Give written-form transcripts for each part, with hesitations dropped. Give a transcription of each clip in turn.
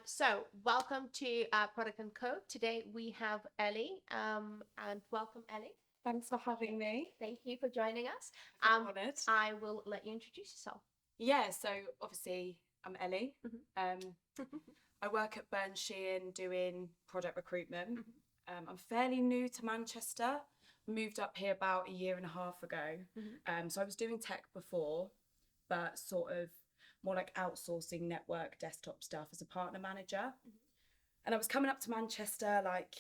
So welcome to Product and Code. Today we have Ellie, and welcome, Ellie. Thanks for having me. Thank you for joining us. I'm honoured. I will let you introduce yourself. Yeah, so obviously I'm Ellie. Mhm. I work at Burns Sheehan doing product recruitment. Mhm. I'm fairly new to Manchester. Moved up here about a year and a half ago. So I was doing tech before, but sort of more like outsourcing network desktop stuff as a partner manager. And I was coming up to Manchester like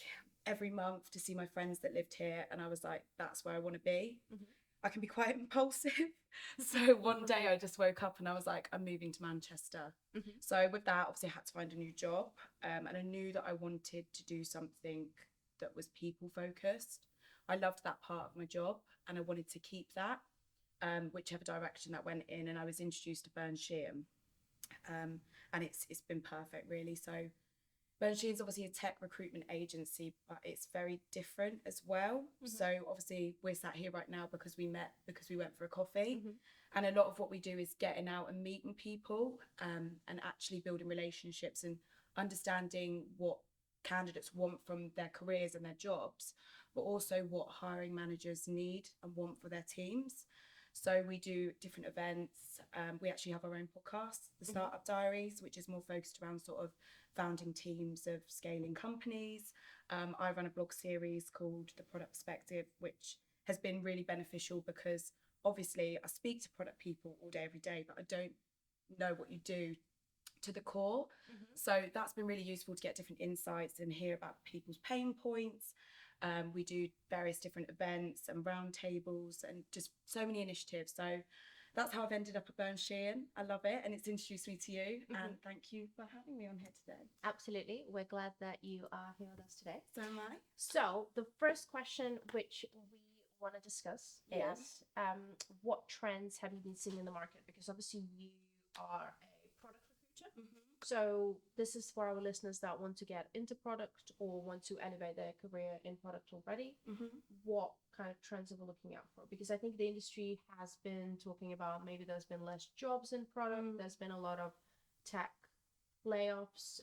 every month to see my friends that lived here, and I was like, that's where I want to be. Mhm. I can be quite impulsive. So one day I just woke up and I was like, I'm moving to Manchester. Mhm. So with that, obviously I had to find a new job. And I knew that I wanted to do something that was people focused. I loved that part of my job and I wanted to keep that, whichever direction that went in. And I was introduced to Burns Sheehan. And it's been perfect really. So Burns is obviously a tech recruitment agency, but it's very different as well. So obviously we're sat here right now because we met because we went for a coffee. Mhm. And a lot of what we do is getting out and meeting people, and actually building relationships and understanding what candidates want from their careers and their jobs, but also what hiring managers need and want for their teams. So we do different events. We actually have our own podcast, the Startup Diaries, which is more focused around sort of founding teams of scaling companies. I run a blog series called The Product Perspective, which has been really beneficial because obviously I speak to product people all day, every day, but I don't know what you do to the core. So that's been really useful to get different insights and hear about people's pain points. We do various different events and roundtables and just so many initiatives. So that's how I've ended up at Burns Sheehan. I love it, and it's introduced me to you. And thank you for having me on here today. Absolutely. We're glad that you are here with us today. So am I. So the first question which we want to discuss Yeah. is what trends have you been seeing in the market? Because obviously you are a product recruiter. So this is for our listeners that want to get into product or want to elevate their career in product already. What kind of trends are we looking out for? Because I think the industry has been talking about maybe there's been less jobs in product. There's been a lot of tech layoffs.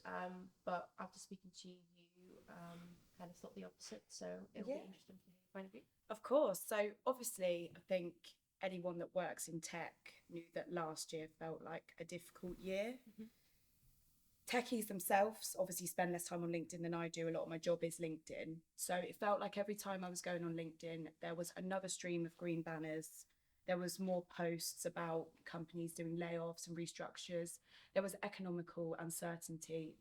But after speaking to you, kind of thought the opposite. So it will be interesting to hear your point of view. Of course. So obviously, I think anyone that works in tech knew that last year felt like a difficult year. Techies themselves obviously spend less time on LinkedIn than I do. A lot of my job is LinkedIn. So it felt like every time I was going on LinkedIn, there was another stream of green banners. There was more posts about companies doing layoffs and restructures. There was economical uncertainty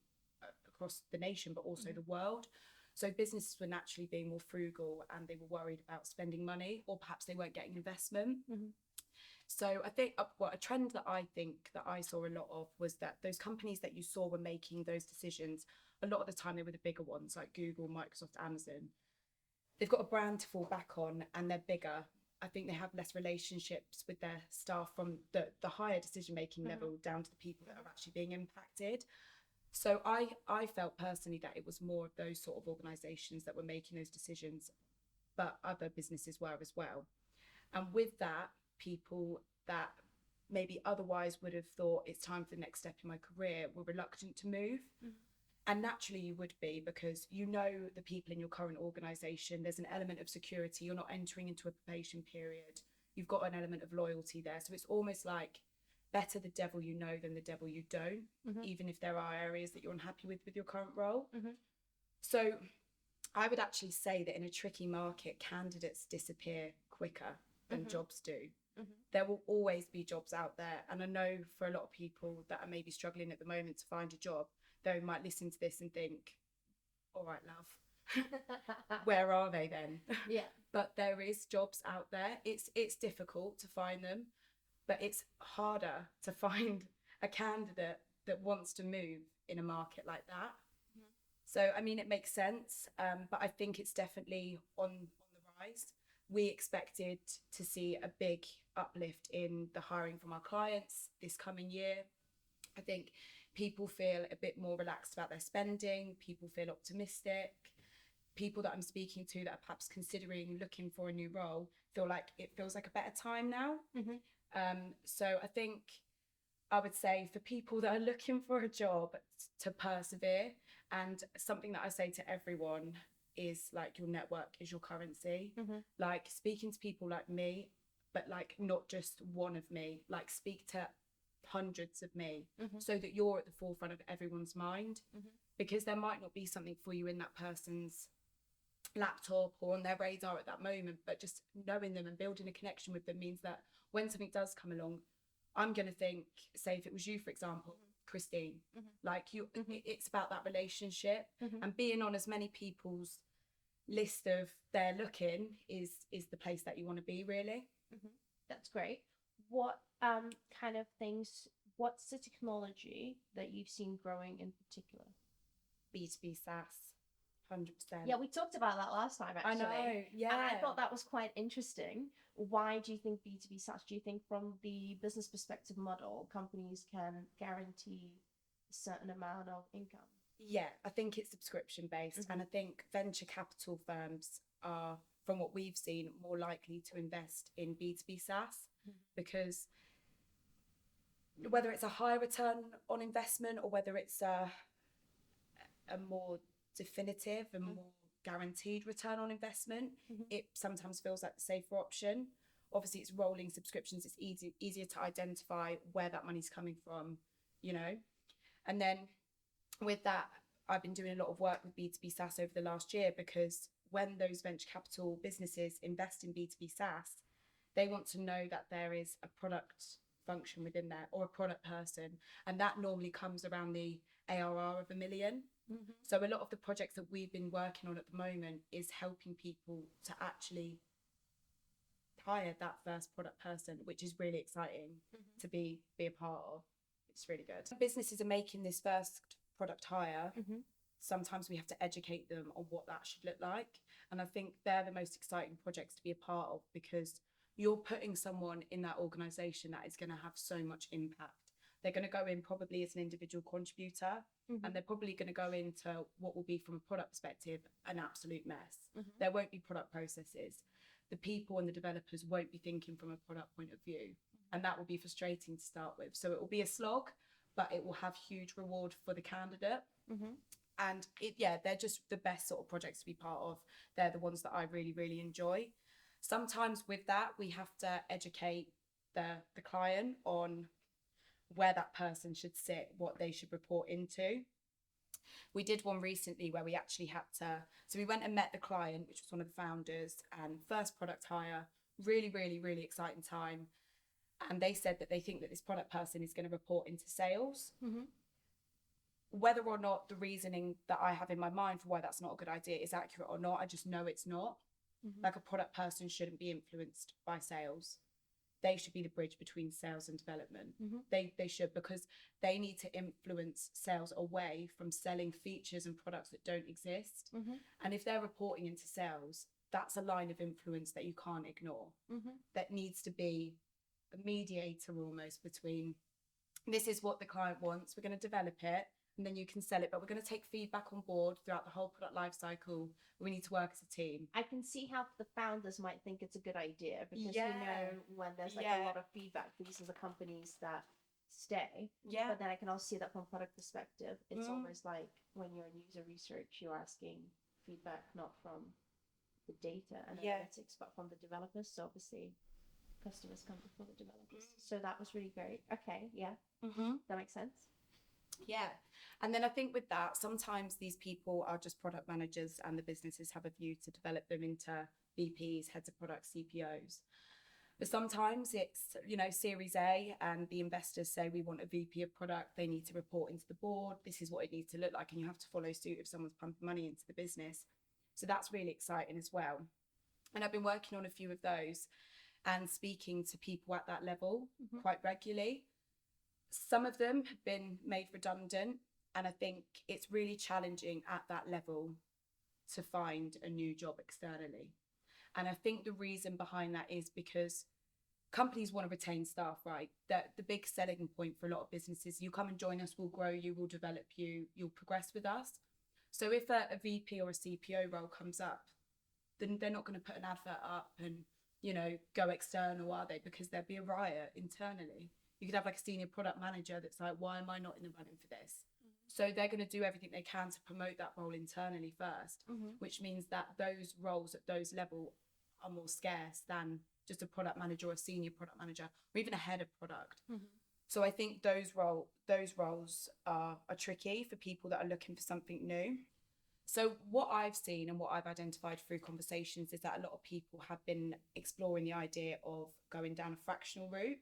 across the nation, but also the world. So businesses were naturally being more frugal and they were worried about spending money, or perhaps they weren't getting investment. So I think a trend that I think that I saw a lot of was that those companies that you saw were making those decisions, a lot of the time they were the bigger ones like Google, Microsoft, Amazon. They've got a brand to fall back on and they're bigger. I think they have less relationships with their staff from the higher decision making level down to the people that are actually being impacted. So I felt personally that it was more of those sort of organisations that were making those decisions, but other businesses were as well. And with that, people that maybe otherwise would have thought it's time for the next step in my career were reluctant to move. And naturally, you would be because you know the people in your current organisation. There's an element of security. You're not entering into a probation period. You've got an element of loyalty there. So it's almost like better the devil you know than the devil you don't, even if there are areas that you're unhappy with your current role. So I would actually say that in a tricky market, candidates disappear quicker than jobs do. There will always be jobs out there. And I know for a lot of people that are maybe struggling at the moment to find a job, they might listen to this and think, all right, love, where are they then? Yeah. But there is jobs out there. It's difficult to find them, but it's harder to find a candidate that wants to move in a market like that. So, I mean, it makes sense, but I think it's definitely on the rise. We expected to see a big uplift in the hiring from our clients this coming year. I think people feel a bit more relaxed about their spending. People feel optimistic. People that I'm speaking to that are perhaps considering looking for a new role feel like it feels like a better time now. So I think I would say for people that are looking for a job, to persevere. And something that I say to everyone is like, your network is your currency. Like, speaking to people like me, but like not just one of me, like speak to hundreds of me, so that you're at the forefront of everyone's mind, because there might not be something for you in that person's laptop or on their radar at that moment, but just knowing them and building a connection with them means that when something does come along, I'm going to think, say if it was you, for example, Christine, like you, it's about that relationship, and being on as many people's list of they're looking is the place that you want to be, really. That's great. What kind of things, what's the technology that you've seen growing in particular? B2B SaaS, 100%. Yeah, we talked about that last time, actually. I know, yeah. And I thought that was quite interesting. Why do you think B2B SaaS? Do you think from the business perspective model, companies can guarantee a certain amount of income? Yeah, I think it's subscription based, and I think venture capital firms are, from what we've seen, more likely to invest in B2B SaaS, because whether it's a high return on investment or whether it's a more definitive and more guaranteed return on investment, it sometimes feels like the safer option. Obviously, it's rolling subscriptions. It's easier to identify where that money's coming from, you know. And then with that, I've been doing a lot of work with B2B SaaS over the last year, because when those venture capital businesses invest in B2B SaaS, they want to know that there is a product function within there, or a product person, and that normally comes around the ARR of $1 million. So a lot of the projects that we've been working on at the moment is helping people to actually hire that first product person, which is really exciting to be a part of. It's really good. Businesses are making this first product hire. Sometimes we have to educate them on what that should look like, and I think they're the most exciting projects to be a part of, because you're putting someone in that organization that is going to have so much impact. They're going to go in probably as an individual contributor, and they're probably going to go into what will be, from a product perspective, an absolute mess. There won't be product processes. The people and the developers won't be thinking from a product point of view, and that will be frustrating to start with. So it will be a slog, but it will have huge reward for the candidate. And they're just the best sort of projects to be part of. They're the ones that I really, really enjoy. Sometimes with that, we have to educate the client on where that person should sit, what they should report into. We did one recently where we actually had to, so we went and met the client, which was one of the founders, and first product hire, really, really, really exciting time. And they said that they think that this product person is going to report into sales. Whether or not the reasoning that I have in my mind for why that's not a good idea is accurate or not, I just know it's not. Like, a product person shouldn't be influenced by sales. They should be the bridge between sales and development. They should, because they need to influence sales away from selling features and products that don't exist. And if they're reporting into sales, that's a line of influence that you can't ignore. That needs to be a mediator almost between, this is what the client wants, we're going to develop it, and then you can sell it, but we're going to take feedback on board throughout the whole product life cycle. We need to work as a team. I can see how the founders might think it's a good idea, because you know, when there's like a lot of feedback, these are the companies that stay. But then I can also see that from a product perspective, it's almost like when you're in user research, you're asking feedback not from the data and analytics, but from the developers. So obviously customers come before the developers. So that was really great. Okay, that makes sense. And then I think with that, sometimes these people are just product managers, and the businesses have a view to develop them into VPs, heads of product, CPOs. But sometimes it's, you know, Series A, and the investors say, we want a VP of product. They need to report into the board. This is what it needs to look like, and you have to follow suit if someone's pumping money into the business. So that's really exciting as well. And I've been working on a few of those and speaking to people at that level quite regularly. Some of them have been made redundant, and I think it's really challenging at that level to find a new job externally. And I think the reason behind that is because companies want to retain staff, right? The big selling point for a lot of businesses, you come and join us, we'll grow you, we'll develop you, you'll progress with us. So if a VP or a CPO role comes up, then they're not going to put an advert up and, you know, go external, are they? Because there'd be a riot internally. You could have like a senior product manager that's like, why am I not in the running for this? So they're going to do everything they can to promote that role internally first, which means that those roles at those level are more scarce than just a product manager or a senior product manager or even a head of product. So I think those roles are tricky for people that are looking for something new. So what I've seen and what I've identified through conversations is that a lot of people have been exploring the idea of going down a fractional route.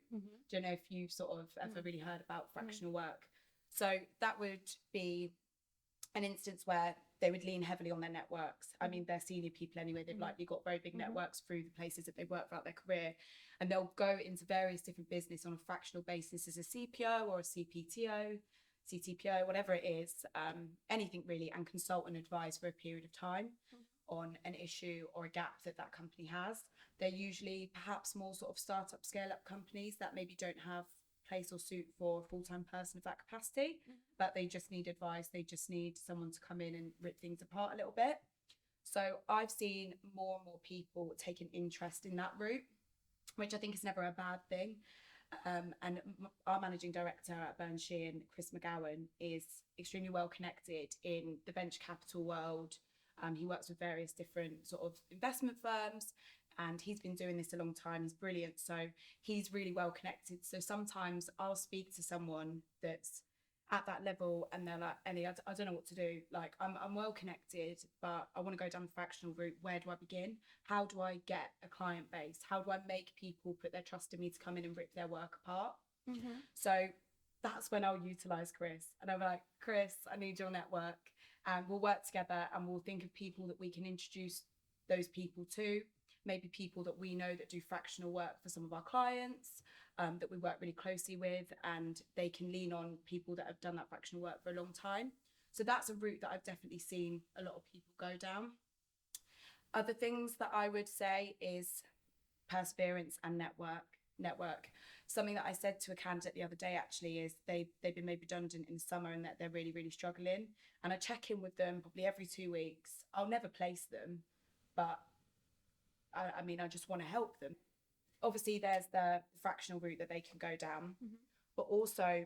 Don't know if you've sort of ever really heard about fractional work. So that would be an instance where they would lean heavily on their networks. I mean, they're senior people anyway. They've likely got very big networks through the places that they've worked throughout their career. And they'll go into various different business on a fractional basis as a CPO or a CPTO, CTPO, whatever it is, anything really, and consult and advise for a period of time on an issue or a gap that that company has. They're usually perhaps more sort of startup, scale-up companies that maybe don't have place or suit for a full-time person of that capacity, but they just need advice. They just need someone to come in and rip things apart a little bit. So I've seen more and more people take an interest in that route, which I think is never a bad thing. And our managing director at Burns Sheehan, Chris McGowan, is extremely well connected in the venture capital world. He works with various different sort of investment firms, and he's been doing this a long time. He's brilliant. So he's really well connected. So sometimes I'll speak to someone that's at that level and they're like, Ellie, I don't know what to do. Like, I'm well connected, but I want to go down the fractional route. Where do I begin? How do I get a client base? How do I make people put their trust in me to come in and rip their work apart? So that's when I'll utilize Chris. And I'm like, Chris, I need your network. And we'll work together and we'll think of people that we can introduce those people to. Maybe people that we know that do fractional work for some of our clients, that we work really closely with, and they can lean on people that have done that fractional work for a long time. So that's a route that I've definitely seen a lot of people go down. Other things that I would say is perseverance and network. Something that I said to a candidate the other day actually is they've been made redundant in summer and that they're really, really struggling. And I check in with them probably every 2 weeks. I'll never place them, but I mean, I just want to help them. Obviously, there's the fractional route that they can go down, but also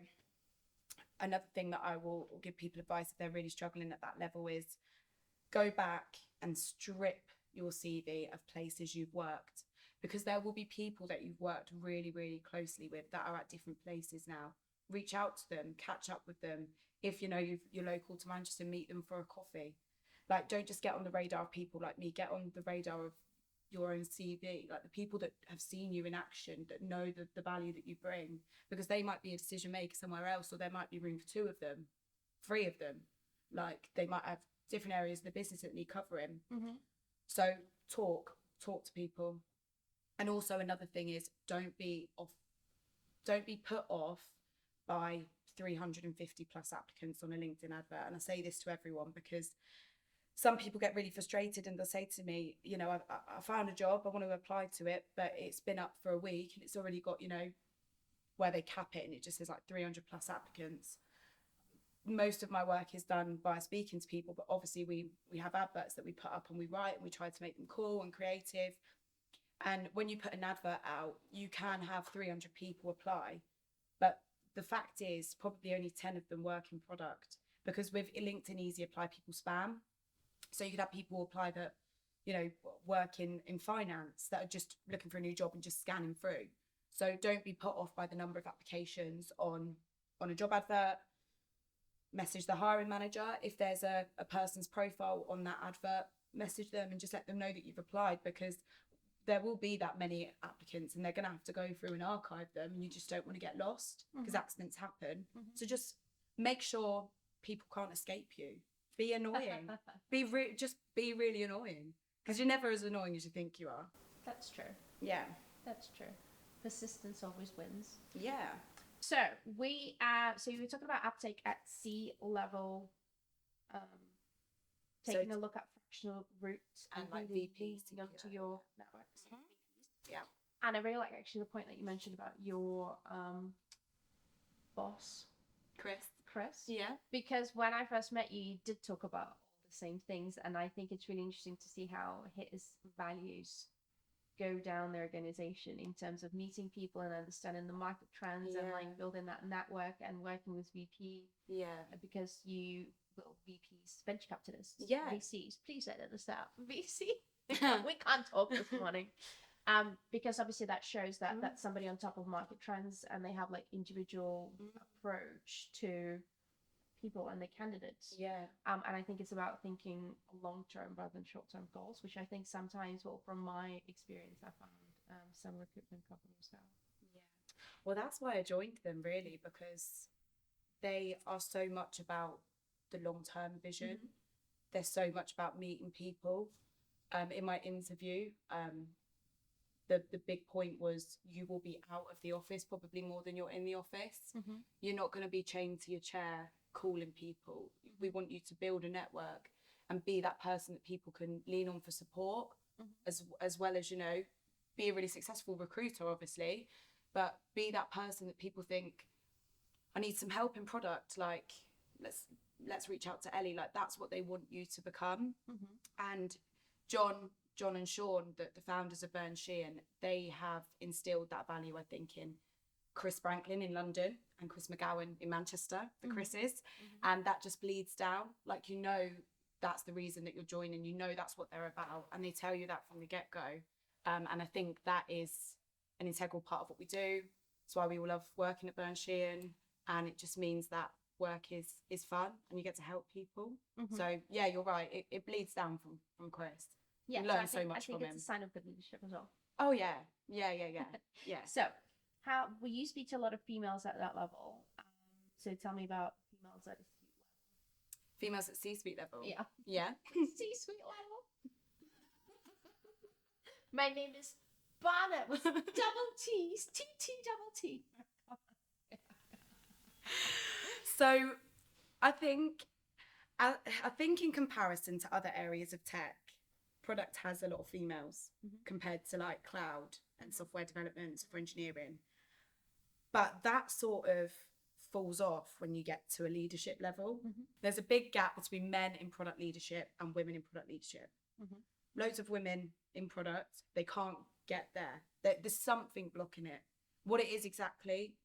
another thing that I will give people advice if they're really struggling at that level is go back and strip your CV of places you've worked, because there will be people that you've worked really, really closely with that are at different places now. Reach out to them, catch up with them. If you know you're local to Manchester, meet them for a coffee. Like, don't just get on the radar of people like me. Get on the radar of your own CV, like the people that have seen you in action, that know the value that you bring, because they might be a decision maker somewhere else, or there might be room for 2 of them, 3 of them. Like, they might have different areas of the business that need covering. So talk to people. And also another thing is don't be put off by 350 plus applicants on a LinkedIn advert. And I say this to everyone because some people get really frustrated and they'll say to me, you know, I found a job, I want to apply to it, but it's been up for a week and it's already got, you know, where they cap it and it just says like 300 plus applicants. Most of my work is done by speaking to people, but obviously we have adverts that we put up and we write and we try to make them cool and creative. And when you put an advert out, you can have 300 people apply, but the fact is probably only 10 of them work in product, because with LinkedIn Easy Apply, people spam. So you could have people apply that, you know, work in finance, that are just looking for a new job and just scanning through. So don't be put off by the number of applications on a job advert. Message the hiring manager. If there's a person's profile on that advert, message them and just let them know that you've applied, because there will be that many applicants and they're going to have to go through and archive them, and you just don't want to get lost because accidents happen. So just make sure people can't escape you. Be annoying. Just be really annoying, because you're never as annoying as you think you are. That's true. Yeah. That's true. Persistence always wins. Yeah. So you were talking about uptake at C level, taking a look at fractional routes and like really VPs leaning onto your networks. Yeah. And I really like actually the point that you mentioned about your boss, Chris. Yeah. Because when I first met you, you did talk about all the same things, and I think it's really interesting to see how his values go down their organization in terms of meeting people and understanding the market trends and like building that network and working with VP. Yeah. Because VPs, venture capitalists, Yeah. VCs, please edit this out. VC, we can't talk this morning. Because obviously that shows that that's somebody on top of market trends and they have like individual approach to people and the candidates. Yeah. And I think it's about thinking long term rather than short term goals, which I think sometimes, well, from my experience, I found some recruitment companies have. Yeah. Well, that's why I joined them really, because they are so much about the long term vision. They're so much about meeting people. In my interview, the big point was you will be out of the office probably more than you're in the office. You're not going to be chained to your chair calling people. We want you to build a network and be that person that people can lean on for support, as well as, you know, be a really successful recruiter, obviously, but be that person that people think, I need some help in product, like let's reach out to Ellie. Like that's what they want you to become. And John and Sean, the founders of Burns Sheehan, they have instilled that value, I think, in Chris Franklin in London and Chris McGowan in Manchester, the Chris's. And that just bleeds down. Like, you know, that's the reason that you're joining. You know, that's what they're about. And they tell you that from the get-go. And I think that is an integral part of what we do. That's why we all love working at Burns Sheehan. And it just means that work is fun and you get to help people. So, yeah, you're right. It bleeds down from Chris. Yeah, you learn so much from him. I think it's a sign of good leadership as well. Oh, yeah. Yeah. So, how will you speak to a lot of females at that level? So tell me about females at a C-suite level. Females at C-suite level? Yeah. Yeah. C-suite level. My name is Barnett with double T's, double T. So, I think in comparison to other areas of tech, product has a lot of females compared to like cloud and software development, software engineering. But that sort of falls off when you get to a leadership level. There's a big gap between men in product leadership and women in product leadership. Loads of women in product, they can't get there. There's something blocking it. What it is exactly,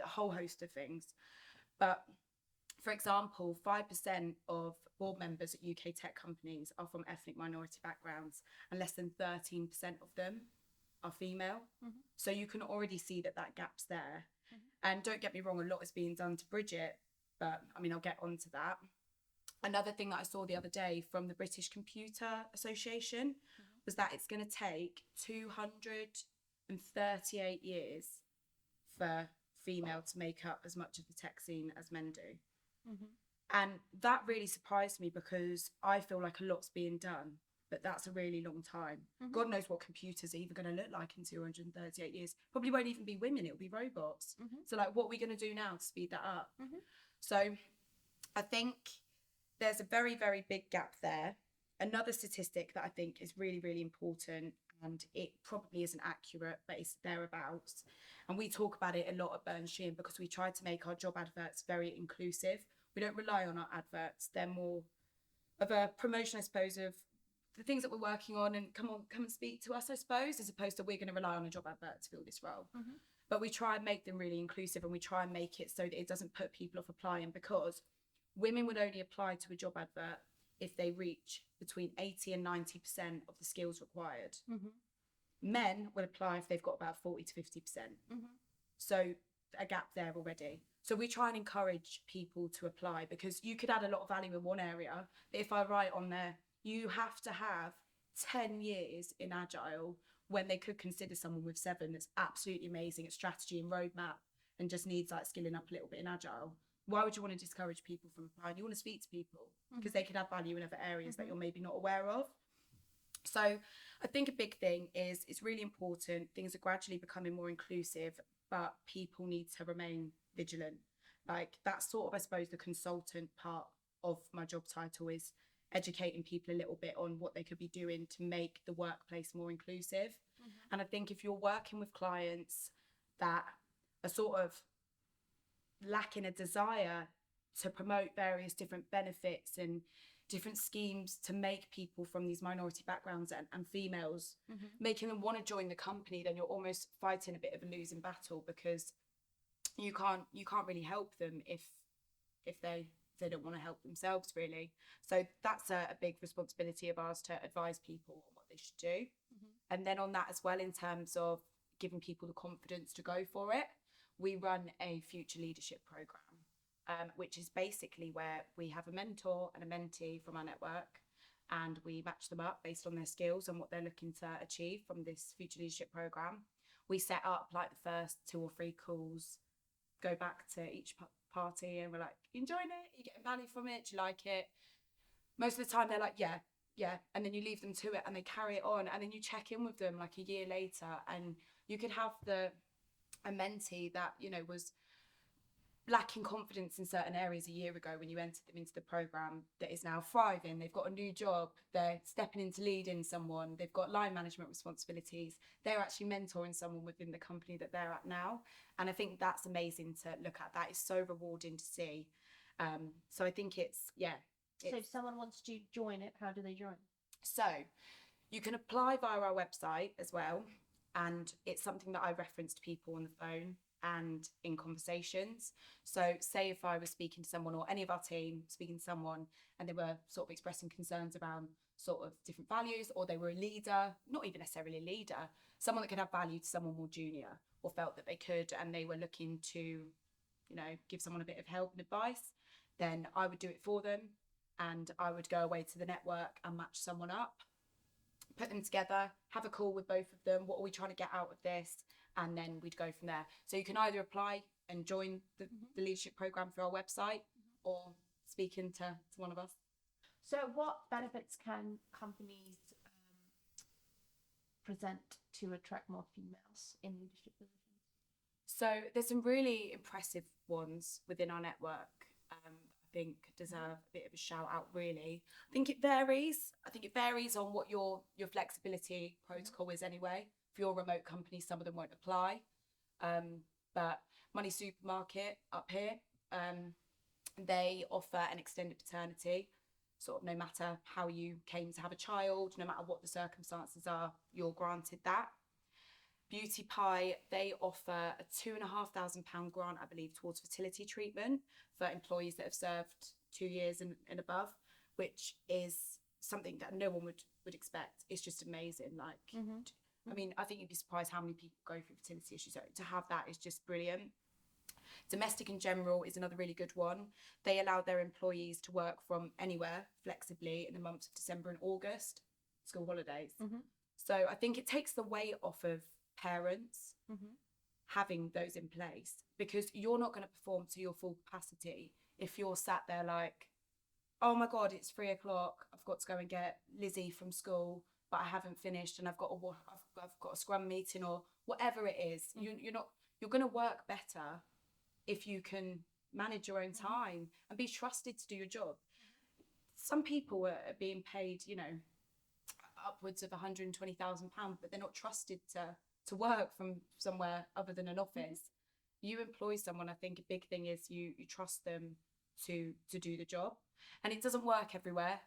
a whole host of things. But for example, 5% of board members at UK tech companies are from ethnic minority backgrounds, and less than 13% of them are female. So you can already see that gap's there. And don't get me wrong, a lot is being done to bridge it, but I mean, I'll get onto that. Another thing that I saw the other day from the British Computer Association was that it's going to take 238 years for female to make up as much of the tech scene as men do. And that really surprised me because I feel like a lot's being done, but that's a really long time. God knows what computers are even going to look like in 238 years. Probably won't even be women, it'll be robots. So like, what are we going to do now to speed that up? So I think there's a very, very big gap there. Another statistic that I think is really, really important, and it probably isn't accurate, but it's thereabouts. And we talk about it a lot at Burns Sheehan because we try to make our job adverts very inclusive. We don't rely on our adverts. They're more of a promotion, I suppose, of the things that we're working on and come and speak to us, I suppose, as opposed to we're going to rely on a job advert to fill this role. But we try and make them really inclusive, and we try and make it so that it doesn't put people off applying, because women would only apply to a job advert if they reach between 80 and 90% of the skills required. Men would apply if they've got about 40 to 50%. So a gap there already. So we try and encourage people to apply, because you could add a lot of value in one area. But if I write on there, you have to have 10 years in Agile, when they could consider someone with 7 that's absolutely amazing at strategy and roadmap and just needs like skilling up a little bit in Agile. Why would you want to discourage people from applying? You want to speak to people because they could add value in other areas that you're maybe not aware of. So I think a big thing is it's really important. Things are gradually becoming more inclusive, but people need to remain vigilant. Like, that's sort of, I suppose, the consultant part of my job title is educating people a little bit on what they could be doing to make the workplace more inclusive. And I think if you're working with clients that are sort of lacking a desire to promote various different benefits and different schemes to make people from these minority backgrounds and females, making them want to join the company, then you're almost fighting a bit of a losing battle, because you can't really help them if they don't want to help themselves, really. So that's a big responsibility of ours, to advise people on what they should do. And then on that as well, in terms of giving people the confidence to go for it, we run a future leadership program, which is basically where we have a mentor and a mentee from our network, and we match them up based on their skills and what they're looking to achieve from this future leadership program. We set up like the first 2 or 3 calls, go back to each party, and we're like, you enjoying it? You getting value from it? Do you like it? Most of the time they're like, yeah. And then you leave them to it and they carry it on, and then you check in with them like a year later, and you could have a mentee that, you know, was lacking confidence in certain areas a year ago when you entered them into the program, that is now thriving. They've got a new job, they're stepping into leading someone, they've got line management responsibilities, they're actually mentoring someone within the company that they're at now. And I think that's amazing to look at. That is so rewarding to see. So I think it's. So if someone wants to join it, how do they join? So you can apply via our website as well, and it's something that I reference to people on the phone and in conversations. So say if I was speaking to someone, or any of our team speaking to someone, and they were sort of expressing concerns around sort of different values, or they were a leader, not even necessarily a leader, someone that could have value to someone more junior, or felt that they could, and they were looking to, you know, give someone a bit of help and advice, then I would do it for them. And I would go away to the network and match someone up, put them together, have a call with both of them. What are we trying to get out of this? And then we'd go from there. So you can either apply and join the leadership program through our website, or speaking to one of us. So what benefits can companies present to attract more females in leadership positions? So there's some really impressive ones within our network. I think deserve a bit of a shout out, really. I think it varies on what your flexibility protocol is anyway. If you're a remote company, some of them won't apply. But Money Supermarket up here, they offer an extended paternity, sort of no matter how you came to have a child, no matter what the circumstances are, you're granted that. Beauty Pie, they offer a £2,500 grant, I believe, towards fertility treatment for employees that have served 2 years and above, which is something that no one would expect. It's just amazing. Like, I mean, I think you'd be surprised how many people go through fertility issues. So to have that is just brilliant. Domestic in General is another really good one. They allow their employees to work from anywhere flexibly in the months of December and August, school holidays. So I think it takes the weight off of parents having those in place, because you're not going to perform to your full capacity if you're sat there like, oh my god, it's 3 o'clock, I've got to go and get Lizzie from school, but I haven't finished, and I've got a scrum meeting, or whatever it is. You're going to work better if you can manage your own time and be trusted to do your job. Some people are being paid, you know, upwards of £120,000, but they're not trusted to work from somewhere other than an office. You employ someone, I think a big thing is you trust them to do the job. And it doesn't work everywhere.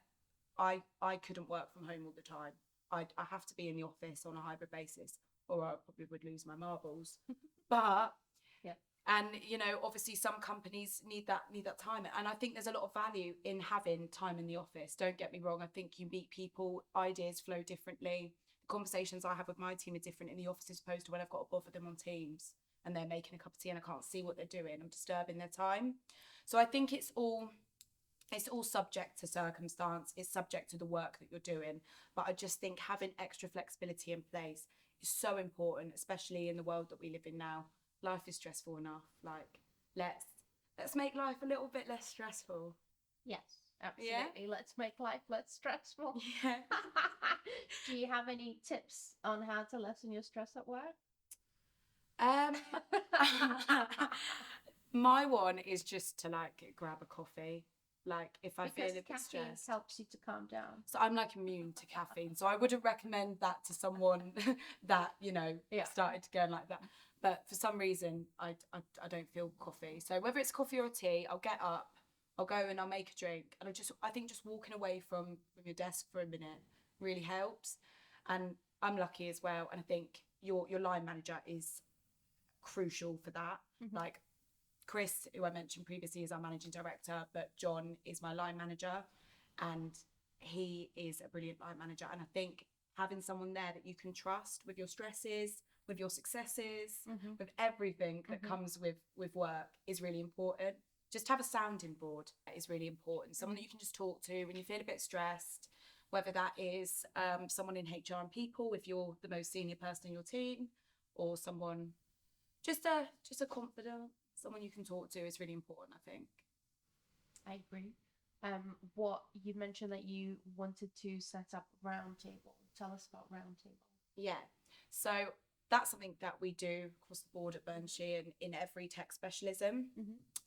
I couldn't work from home all the time. I have to be in the office on a hybrid basis, or I probably would lose my marbles. But and you know, obviously some companies need that time, and I think there's a lot of value in having time in the office. Don't get me wrong, I think you meet people, ideas flow differently. The conversations I have with my team are different in the office as opposed to when I've got to bother them on Teams and they're making a cup of tea and I can't see what they're doing. I'm disturbing their time. So I think it's all subject to circumstance. It's subject to the work that you're doing. But I just think having extra flexibility in place is so important, especially in the world that we live in now. Life is stressful enough. Like, let's make life a little bit less stressful. Yes, absolutely. Yeah? Let's make life less stressful. Yeah. Do you have any tips on how to lessen your stress at work? My one is just to grab a coffee. Like if I feel a bit stressed, helps you to calm down. So I'm immune to caffeine, so I wouldn't recommend that to someone that started to go like that. But for some reason, I don't feel coffee. So whether it's coffee or tea, I'll get up, I'll go and I'll make a drink. And I think just walking away from your desk for a minute really helps. And I'm lucky as well. And I think your line manager is crucial for that. Like Chris, who I mentioned previously, is our managing director, but John is my line manager, and he is a brilliant line manager. And I think having someone there that you can trust with your stresses, with your successes, with everything that comes with work is really important. Just have a sounding board is really important. Someone that you can just talk to when you feel a bit stressed, whether that is someone in HR and people, if you're the most senior person in your team, or someone just a confidant, someone you can talk to is really important, I think. I agree. What you mentioned that you wanted to set up Roundtable. Tell us about Roundtable. Yeah, so that's something that we do across the board at Burns Sheehan in every tech specialism.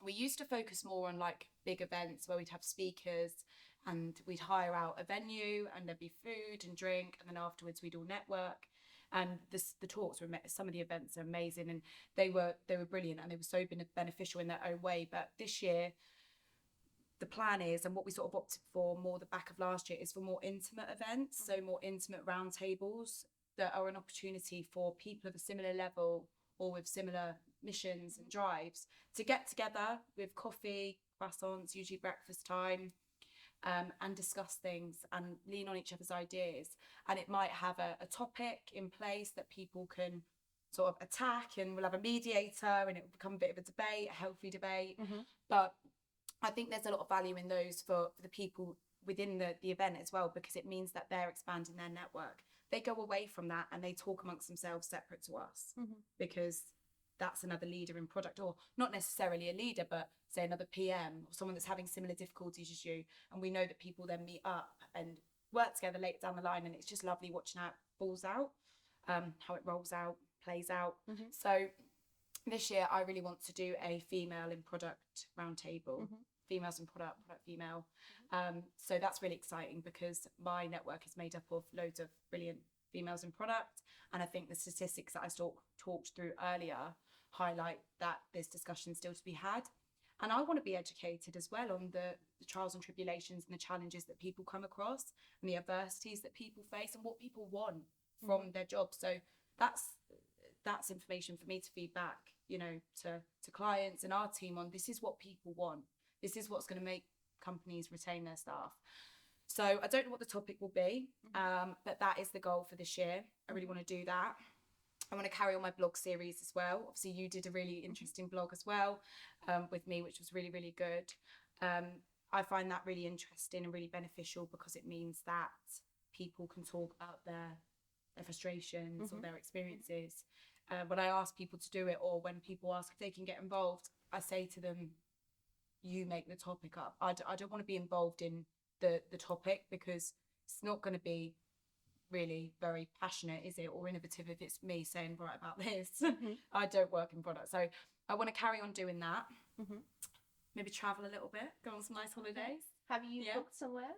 We used to focus more on like big events where we'd have speakers and we'd hire out a venue and there'd be food and drink, and then afterwards we'd all network. And the talks were, some of the events are amazing, and they were brilliant, and they were so beneficial in their own way. But this year, the plan is, and what we sort of opted for more the back of last year, is for more intimate events, so more intimate roundtables that are an opportunity for people of a similar level or with similar missions and drives to get together with coffee, croissants, usually breakfast time, and discuss things and lean on each other's ideas. And it might have a topic in place that people can sort of attack, and we'll have a mediator, and it will become a bit of a debate, a healthy debate. But I think there's a lot of value in those for the people within the event as well, because it means that they're expanding their network. They go away from that and they talk amongst themselves separate to us, because that's another leader in product, or not necessarily a leader, but say another PM or someone that's having similar difficulties as you. And we know that people then meet up and work together later down the line, and it's just lovely watching how it falls out, how it rolls out, plays out. So this year I really want to do a female in product roundtable, females in product female. So that's really exciting, because my network is made up of loads of brilliant females in product, and I think the statistics that I talked through earlier highlight that there's discussion still to be had. And I want to be educated as well on the trials and tribulations and the challenges that people come across, and the adversities that people face, and what people want from their job. So that's information for me to feed back, you know, to clients and our team on, this is what people want. This is what's going to make companies retain their staff. So I don't know what the topic will be, but that is the goal for this year. I really want to do that. I want to carry on my blog series as well. Obviously, you did a really interesting blog as well with me, which was really, really good. I find that really interesting and really beneficial, because it means that people can talk about their frustrations or their experiences. When I ask people to do it, or when people ask if they can get involved, I say to them, you make the topic up. I don't want to be involved in the topic, because it's not going to be really very passionate, is it, or innovative if it's me saying, right, about this. I don't work in product, so I want to carry on doing that. Maybe travel a little bit, go on some nice holidays. Have you booked somewhere?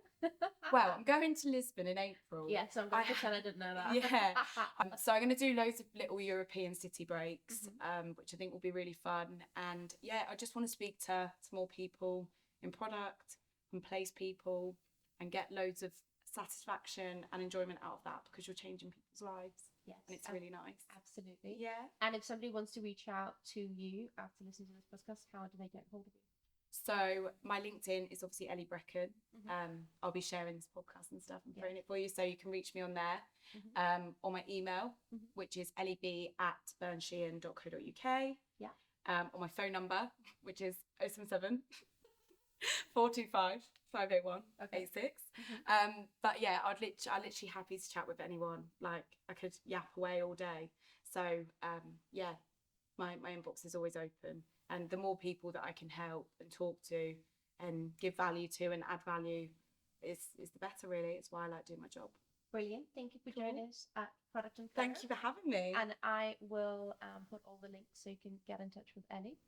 Well, I'm going to Lisbon in April. Yeah, so I'm going to pretend I didn't know that. Yeah. So I'm going to do loads of little European city breaks, which I think will be really fun. And yeah, I just want to speak to more people in product and place people and get loads of satisfaction and enjoyment out of that, because you're changing people's lives. Yes. And it's really nice. Absolutely. Yeah. And if somebody wants to reach out to you after listening to this podcast, how do they get hold of you? So my LinkedIn is obviously Ellie Breckon. I'll be sharing this podcast and stuff and throwing it for you, so you can reach me on there. Or my email, which is leb@burnssheehan.co.uk. Or my phone number, which is 077 425 581 86. But yeah, I'm literally happy to chat with anyone. Like, I could yap away all day. So yeah, my inbox is always open. And the more people that I can help and talk to and give value to and add value is the better, really. It's why I like doing my job. Brilliant. Thank you for joining us at Product and Thank you for having me. And I will put all the links so you can get in touch with Ellie.